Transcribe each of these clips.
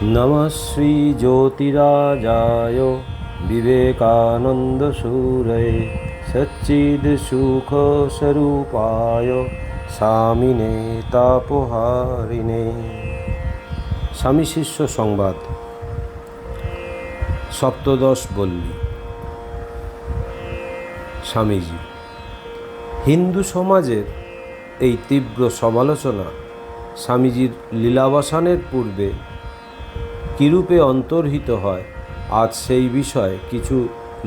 नमः श्रीज्योतिराजाय विवेकानन्दसूरये सच्चिदसुखस्वरूपाय স্বামিনে তাপহারিণে। স্বামী শিষ্য সংবাদ সপ্তদশ বল্লী। স্বামীজি হিন্দু সমাজের এই তীব্র সমালোচনা স্বামীজির লীলাবসানের পূর্বে কিরূপে অন্তর্হিত হয়, আজ সেই বিষয়ে কিছু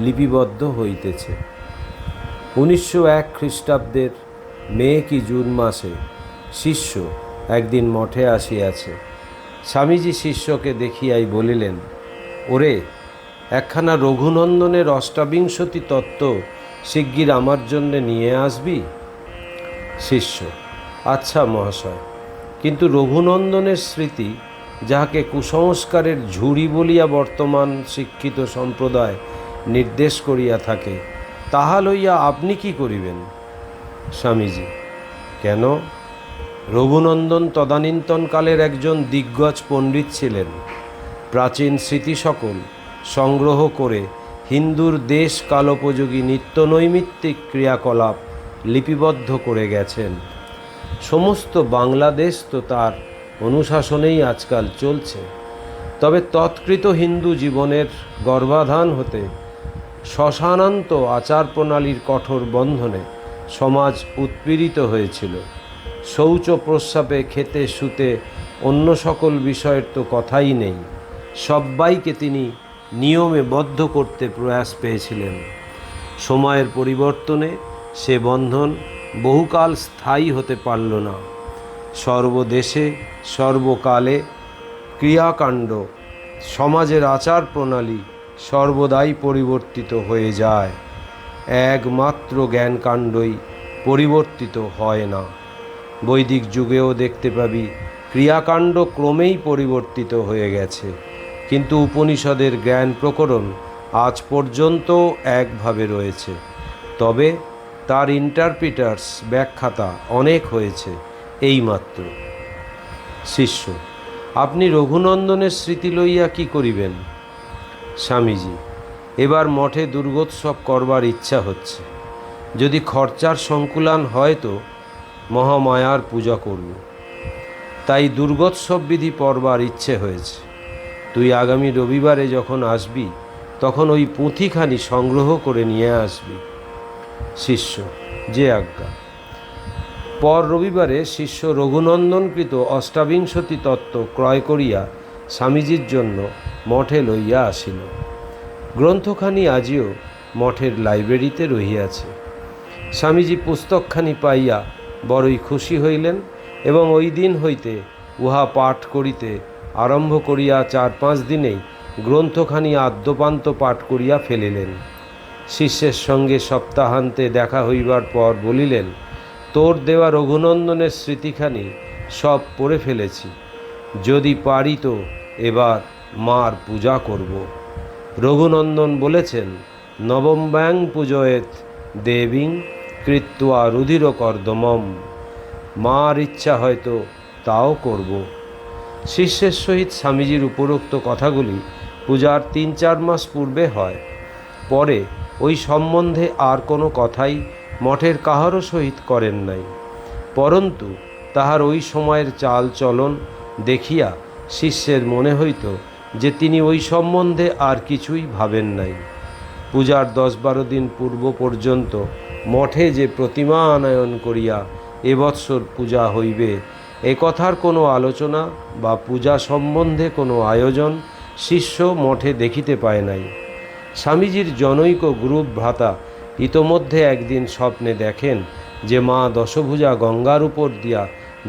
লিপিবদ্ধ হইতেছে। 1901 খ্রিস্টাব্দের মে কি জুন মাসে শিষ্য একদিন মঠে আসিয়াছে। স্বামীজি শিষ্যকে দেখিয়াই বলিলেন, ওরে, একখানা রঘুনন্দনের অষ্টাবিংশতি তত্ত্ব শিগগির আমার জন্যে নিয়ে আসবি? শিষ্য, আচ্ছা মহাশয়, কিন্তু রঘুনন্দনের স্মৃতি, যাহাকে কুসংস্কারের ঝুড়ি বলিয়া বর্তমান শিক্ষিত সম্প্রদায় নির্দেশ করিয়া থাকে, তাহা লইয়া আপনি কি করিবেন? স্বামীজি, কেন? রঘুনন্দন তদানীন্তনকালের একজন দিগ্গজ পণ্ডিত ছিলেন। প্রাচীন স্মৃতি সকল সংগ্রহ করে হিন্দুর দেশ কালোপযোগী নিত্যনৈমিত্তিক ক্রিয়াকলাপ লিপিবদ্ধ করে গেছেন। সমস্ত বাংলাদেশ তো তার অনুশাসনেই আজকাল চলছে। তবে তৎকৃত হিন্দু জীবনের গর্ভাধান হতে শ্মশানান্ত আচার প্রণালীর কঠোর বন্ধনে সমাজ উৎপীড়িত হয়েছিল। শৌচ প্রস্রাবে, খেতে শুতে, অন্য সকল বিষয়ের তো কথাই নেই। সব্বাইকে তিনি নিয়মে বদ্ধ করতে প্রয়াস পেয়েছিলেন। সময়ের পরিবর্তনে সে বন্ধন বহুকাল স্থায়ী হতে পারল না। সর্বদেশে সর্বকালে ক্রিয়াকাণ্ড, সমাজের আচার প্রণালী সর্বদাই পরিবর্তিত হয়ে যায়। একমাত্র জ্ঞানকাণ্ডই পরিবর্তিত হয় না। বৈদিক যুগেও দেখতে পাবি ক্রিয়াকাণ্ড ক্রমেই পরিবর্তিত হয়ে গেছে, কিন্তু উপনিষদের জ্ঞান প্রকরণ আজ পর্যন্ত একভাবে রয়েছে। তবে তার ইন্টারপ্রিটার্স, ব্যাখ্যাতা অনেক হয়েছে এইমাত্র। শিষ্য, আপনি রঘুনন্দনের স্মৃতি লইয়া কি করিবেন? স্বামীজি, এবার মঠে দুর্গোৎসব করবার ইচ্ছা হচ্ছে। যদি খরচার সংকুলান হয় তো মহামায়ার পূজা করব। তাই দুর্গোৎসব বিধি পড়বার ইচ্ছে হয়েছে। তুই আগামী রবিবারে যখন আসবি, তখন ওই পুঁথিখানি সংগ্রহ করে নিয়ে আসবি। শিষ্য, যে আজ্ঞা। পর রবিবারে শিষ্য রঘুনন্দনকৃত অষ্টাবিংশতি তত্ত্ব ক্রয় করিয়া স্বামীজির জন্য মঠে লইয়া আসিল। গ্রন্থখানি আজিও মঠের লাইব্রেরিতে রহিয়াছে। স্বামীজি পুস্তকখানি পাইয়া বড়ই খুশি হইলেন এবং ওই দিন হইতে উহা পাঠ করিতে আরম্ভ করিয়া 4-5 দিনেই গ্রন্থখানি আদ্যপান্ত পাঠ করিয়া ফেলিলেন। শিষ্যের সঙ্গে সপ্তাহান্তে দেখা হইবার পর বলিলেন, তোর দেওয়া রঘুনন্দনের স্মৃতিখানি সব পড়ে ফেলেছি। যদি পারি তো এবার মার পূজা করব। রঘুনন্দন বলেছেন, নবম ব্যাং পূজয়েত দেবীং কৃত্বা রুধির কর্দমম। মার ইচ্ছা হয়তো তাও করব। শিষ্যের সহিত স্বামীজির উপরোক্ত কথাগুলি পূজার 3-4 মাস পূর্বে হয়। পরে ওই সম্বন্ধে আর কোনো কথাই মঠের কাহারও সহিত করেন নাই। পরন্তু তাহার ওই সময়ের চাল চলন দেখিয়া শিষ্যের মনে হইত যে তিনি ওই সম্বন্ধে আর কিছুই ভাবেন নাই। পূজার 10-12 দিন পূর্ব পর্যন্ত মঠে যে প্রতিমা আনয়ন করিয়া এবৎসর পূজা হইবে, এ কথার কোনো আলোচনা বা পূজা সম্বন্ধে কোনো আয়োজন শিষ্য মঠে দেখিতে পায় নাই। স্বামীজির জনৈক গ্রুপ ভ্রাতা ইতোমধ্যে একদিন স্বপ্নে দেখেন যে মা দশভুজা গঙ্গার উপর দিয়া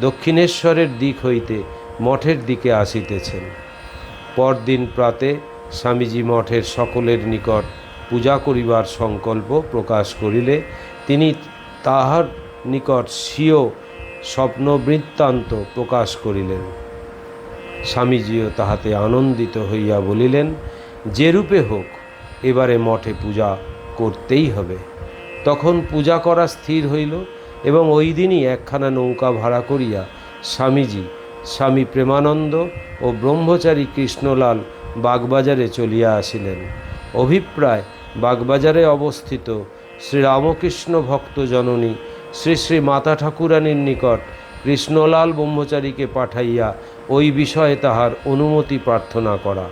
দক্ষিণেশ্বরের দিক হইতে মঠের দিকে আসিতেছেন। পরদিন প্রাতে স্বামীজি মঠের সকলের নিকট পূজা করিবার সংকল্প প্রকাশ করিলে তিনি তাহার নিকট স্বীয় স্বপ্নবৃত্তান্ত প্রকাশ করিলেন। স্বামীজিও তাহাতে আনন্দিত হইয়া বলিলেন, যেরূপে হোক এবারে মঠে পূজা করতেই হবে। তখন পূজা করা স্থির হইল এবং ওই দিনই একখানা নৌকা ভাড়া করিয়া স্বামীজি স্বামী প্রেমানন্দ ও ব্রহ্মচারী কৃষ্ণলাল বাগবাজারে চলিয়া আসিলেন। অভিপ্রায় বাগবাজারে অবস্থিত শ্রীরামকৃষ্ণ ভক্ত জননী শ্রী শ্রী মাতা ঠাকুরানীর নিকট কৃষ্ণলাল ব্রহ্মচারীকে পাঠাইয়া ওই বিষয়ে তাহার অনুমতি প্রার্থনা করা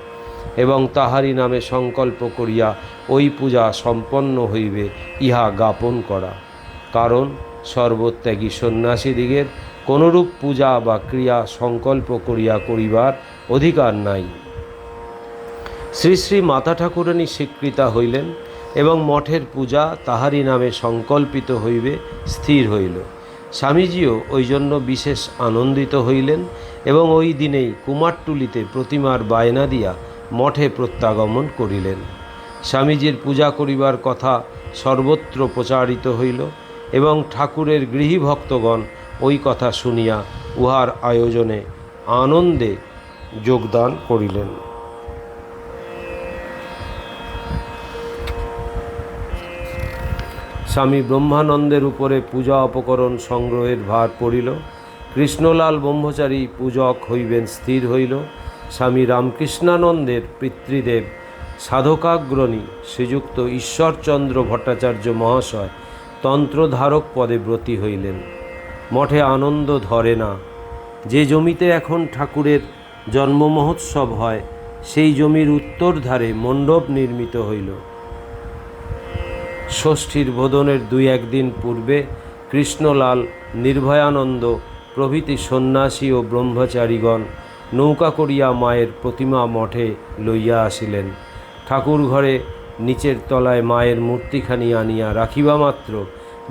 এবং তাহারই নামে সংকল্প করিয়া ওই পূজা সম্পন্ন হইবে ইহা জ্ঞাপন করা। কারণ সর্বত্যাগী সন্ন্যাসীদিগের কোনরূপ পূজা বা ক্রিয়া সংকল্প করিয়া করিবার অধিকার নাই। শ্রী শ্রী মাতা ঠাকুরানী স্বীকৃতা হইলেন এবং মঠের পূজা তাহারই নামে সংকল্পিত হইবে স্থির হইল। স্বামীজিও ওই জন্য বিশেষ আনন্দিত হইলেন এবং ওই দিনেই কুমারটুলিতে প্রতিমার বায়না দিয়া মঠে প্রত্যাগমন করিলেন। স্বামীজির পূজা করিবার কথা সর্বত্র প্রচারিত হইল এবং ঠাকুরের গৃহী ভক্তগণ ওই কথা শুনিয়া উহার আয়োজনে আনন্দে যোগদান করিলেন। স্বামী ব্রহ্মানন্দের উপরে পূজা উপকরণ সংগ্রহের ভার পড়িল। কৃষ্ণলাল ব্রহ্মচারী পূজক হইবেন স্থির হইল। স্বামী রামকৃষ্ণানন্দের পিতৃদেব সাধকাগ্রণী শ্রীযুক্ত ঈশ্বরচন্দ্র ভট্টাচার্য মহাশয় তন্ত্রধারক পদে ব্রতী হইলেন। মঠে আনন্দ ধরে না। যে জমিতে এখন ঠাকুরের জন্ম মহোৎসব হয় সেই জমির উত্তর ধারে মণ্ডপ নির্মিত হইল। ষষ্ঠীর বোধনের 2-1 দিন পূর্বে কৃষ্ণলাল, নির্ভয়ানন্দ প্রভৃতি সন্ন্যাসী ও ব্রহ্মচারীগণ নৌকা করিয়া মায়ের প্রতিমা মঠে লইয়া আসিলেন। ঠাকুর ঘরে নিচের তলায় মায়ের মূর্তিখানি আনিয়া রাখিবা মাত্র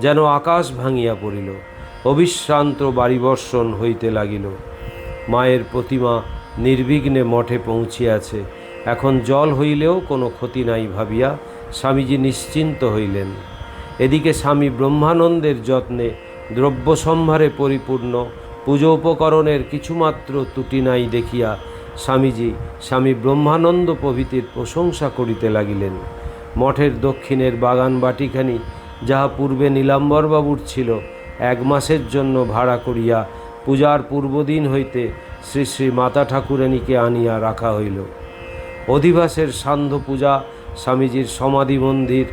যেন আকাশ ভাঙিয়া পড়িল, অবিশ্রান্ত বাড়িবর্ষণ হইতে লাগিল। মায়ের প্রতিমা নির্বিঘ্নে মঠে পৌঁছিয়াছে, এখন জল হইলেও কোনো ক্ষতি নাই ভাবিয়া স্বামীজি নিশ্চিন্ত হইলেন। এদিকে স্বামী ব্রহ্মানন্দের যত্নে দ্রব্য সম্ভারে পরিপূর্ণ পুজো উপকরণের কিছুমাত্র ত্রুটি নাই দেখিয়া স্বামীজি স্বামী ব্রহ্মানন্দ প্রভৃতির প্রশংসা করিতে লাগিলেন। মঠের দক্ষিণের বাগান বাটিখানি যাহা পূর্বে নীলাম্বরবাবুর ছিল, 1 মাসের জন্য ভাড়া করিয়া পূজার পূর্বদিন হইতে শ্রী শ্রী মাতা ঠাকুরানীকে আনিয়া রাখা হইল। অধিবাসের সান্ধ্য পূজা স্বামীজির সমাধি মন্দির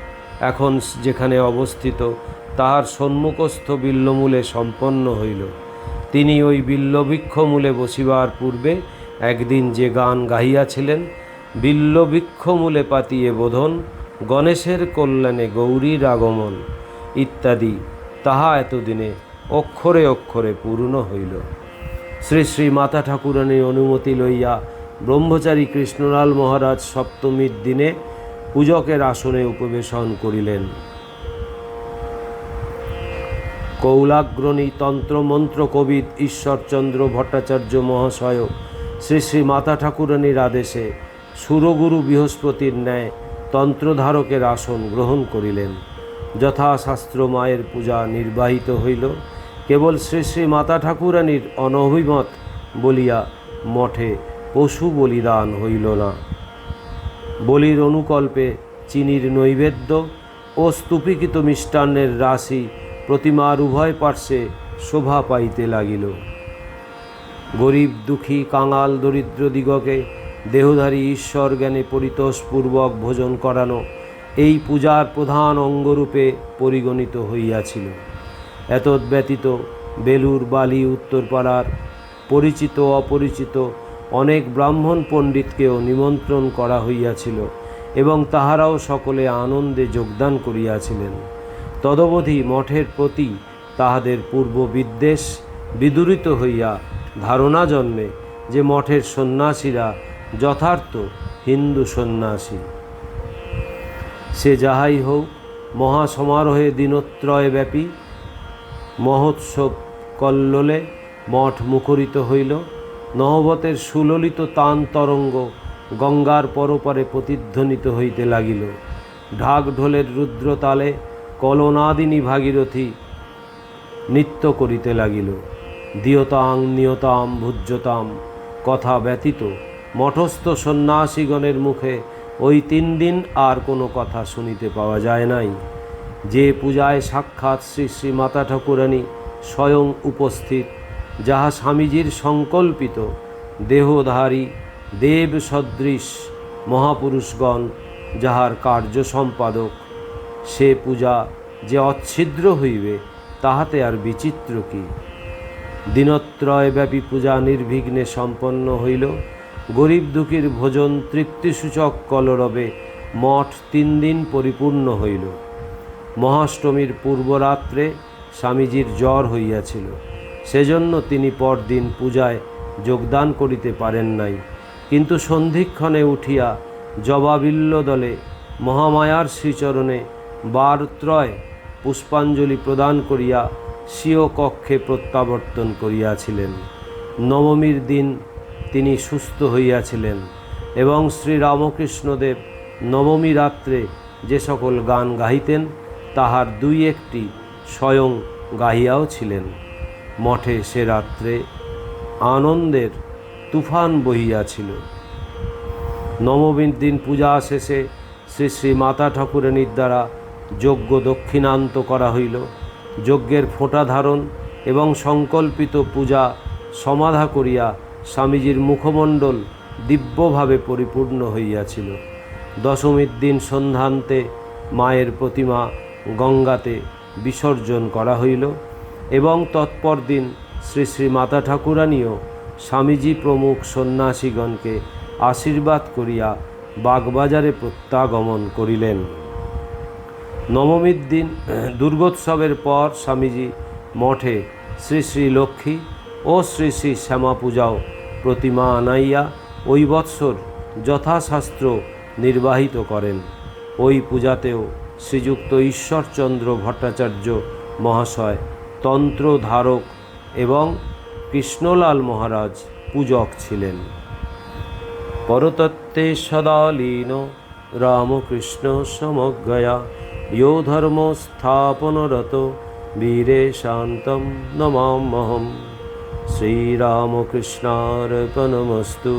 এখন যেখানে অবস্থিত তাহার সম্মুখস্থ বিল্বমূলে সম্পন্ন হইল। তিনি ওই বিল্ববৃক্ষমূলে বসিবার পূর্বে একদিন যে গান গাহিয়াছিলেন, বিল্ববৃক্ষমূলে পাতিয়ে বোধন, গণেশের কল্যাণে গৌরীর আগমন ইত্যাদি, তাহা এতদিনে অক্ষরে অক্ষরে পূর্ণ হইল। শ্রী শ্রী মাতা ঠাকুরানীর অনুমতি লইয়া ব্রহ্মচারী কৃষ্ণলাল মহারাজ সপ্তমীর দিনে পূজকের আসনে উপবেশন করিলেন। কৌলাগ্রণী তন্ত্রমন্ত্র কবিদ ঈশ্বরচন্দ্র ভট্টাচার্য মহাশয় শ্রী শ্রী মাতা ঠাকুরানীর আদেশে সুরগুরু বৃহস্পতির ন্যায় তন্ত্রধারকের আসন গ্রহণ করিলেন। যথাশাস্ত্র মায়ের পূজা নির্বাহিত হইল। কেবল শ্রী শ্রী মাতা ঠাকুরানীর অনভিমত বলিয়া মঠে পশু বলিদান হইল না। বলির অনুকল্পে চিনির নৈবেদ্য ও স্তূপীকৃত মিষ্টান্নের রাশি প্রতিমার উভয় পার্শ্বে শোভা পাইতে লাগিল। গরিব দুঃখী কাঙাল দরিদ্রদিগকে দেহধারী ঈশ্বর জ্ঞানে পরিতোষপূর্বক ভোজন করানো এই পূজার প্রধান অঙ্গরূপে পরিগণিত হইয়াছিল। এতদ্ব্যতীত বেলুর বালি উত্তরপাড়ার পরিচিত অপরিচিত অনেক ব্রাহ্মণ পণ্ডিতকেও নিমন্ত্রণ করা হইয়াছিল এবং তাহারাও সকলে আনন্দে যোগদান করিয়াছিলেন। তদবধি মঠের প্রতি তাহাদের পূর্ব বিদ্বেষ বিদূরিত হইয়া ধারণা জন্মে যে মঠের সন্ন্যাসীরা যথার্থ হিন্দু সন্ন্যাসী। সে যাহাই হোক, মহাসমারোহে দিনত্রয়ব্যাপী মহোৎসব কল্লোলে মঠ মুখরিত হইল। নহবতের সুললিত তান তরঙ্গ গঙ্গার পরপারে প্রতিধ্বনিত হইতে লাগিল। ঢাক ঢোলের রুদ্রতালে কলনাদিনী ভাগীরথী নৃত্য করিতে লাগিল। দিয়তাং নিয়তাম ভুজ্যতাম কথা ব্যতীত মঠস্থ সন্ন্যাসীগণের মুখে ওই 3 দিন আর কোনো কথা শুনিতে পাওয়া যায় নাই। যে পূজায় সাক্ষাৎ শ্রী শ্রী মাতা ঠাকুরানী স্বয়ং উপস্থিত যাহা স্বামীজির সংকল্পিত দেহধারী দেব সদৃশ মহাপুরুষগণ যাহার কার্য সম্পাদক, সে পূজা যে অচ্ছিদ্র হইবে তাহাতে আর বিচিত্র কি। দিনত্রয়ব্যাপী পূজা নির্বিঘ্নে সম্পন্ন হইল। গরিব দুঃখীর ভোজন তৃপ্তিসূচক কলরবে মঠ 3 দিন পরিপূর্ণ হইল। মহাষ্টমীর পূর্বরাত্রে স্বামীজির জ্বর হইয়াছিল, সেজন্য তিনি পরদিন পূজায় যোগদান করিতে পারেন নাই। কিন্তু সন্ধিক্ষণে উঠিয়া জবাবিল্ল দলে মহামায়ার শ্রীচরণে বারত্রয় পুষ্পাঞ্জলি প্রদান করিয়া স্বীয় কক্ষে প্রত্যাবর্তন করিয়াছিলেন। নবমীর দিন তিনি সুস্থ হইয়াছিলেন এবং শ্রীরামকৃষ্ণদেব নবমী রাত্রে যে সকল গান গাহিতেন তাহার 2-1টি স্বয়ং গাহিয়াও ছিলেন। মঠে সে রাত্রে আনন্দের তুফান বহিয়াছিল। নবমীর দিন পূজা শেষে শ্রী শ্রী মাতা ঠাকুরানীর দ্বারা যজ্ঞ দক্ষিণান্ত করা হইল। যজ্ঞের ফোঁটা ধারণ এবং সংকল্পিত পূজা সমাধা করিয়া স্বামীজির মুখমণ্ডল দিব্যভাবে পরিপূর্ণ হইয়াছিল। দশমীর দিন সন্ধ্যান্তে মায়ের প্রতিমা গঙ্গাতে বিসর্জন করা হইল এবং তৎপর দিন শ্রী শ্রী মাতা ঠাকুরানীও স্বামীজি প্রমুখ সন্ন্যাসীগণকে আশীর্বাদ করিয়া বাগবাজারে প্রত্যাগমন করিলেন। নবমীর দিন দুর্গোৎসবের পর স্বামীজি মঠে শ্রী শ্রী লক্ষ্মী ও শ্রী শ্রী শ্যামা পূজাও প্রতিমা আনাইয়া ওই বৎসর যথাশাস্ত্র নির্বাহিত করেন। ওই পূজাতেও শ্রীযুক্ত ঈশ্বরচন্দ্র ভট্টাচার্য মহাশয় তন্ত্র ধারক এবং কৃষ্ণলাল মহারাজ পূজক ছিলেন। পরতত্ত্বে সদা লীন রামকৃষ্ণ সমজ্ঞয়া यो धर्म स्थापनरत वीरे शान्तं नमाम्यहम्। श्रीरामकृष्णार्पणमस्तु।